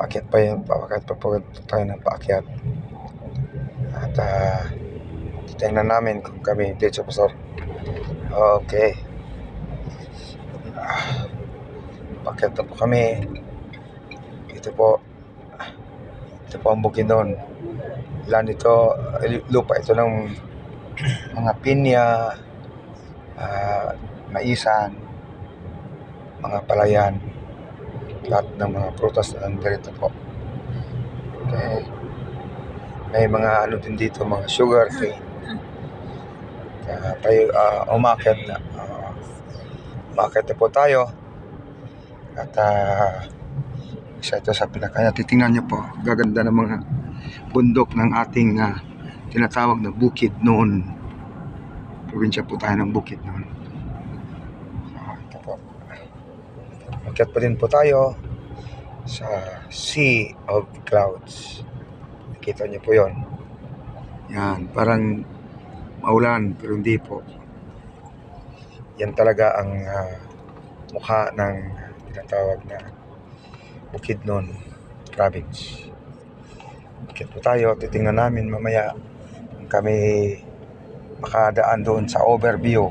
paakyat pa yun, paakyat pa po tayo ng paakyat. At titingnan namin kung kami dito sa pastor. Okay. Paakyat na po kami. Ito po ang Bukidnon. Land ito, lupa ito ng mga pinya, maisan, mga palayan, lahat ng mga prutas na nandito po. Okay. May mga ano din dito, mga sugar cane. Tayo umakyat na. Umakyat na po tayo. At isa ito sa pinakaya. Titingnan nyo po, gaganda ng mga bundok ng ating tinatawag na Bukidnon. Probinsya po tayo ng Bukidnon. Ito po. Umakyat pa din po tayo sa Sea of Clouds. Nakita nyo po yon. Yan, parang maulan pero hindi po. Yan talaga ang mukha ng tinatawag na Bukidnon province. Umakyat po tayo, titingnan namin mamaya kung kami makadaan doon sa overview.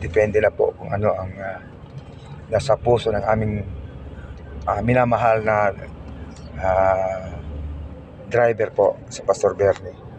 Depende na po kung ano ang nasa puso ng aming minamahal na driver po, si Pastor Bernie.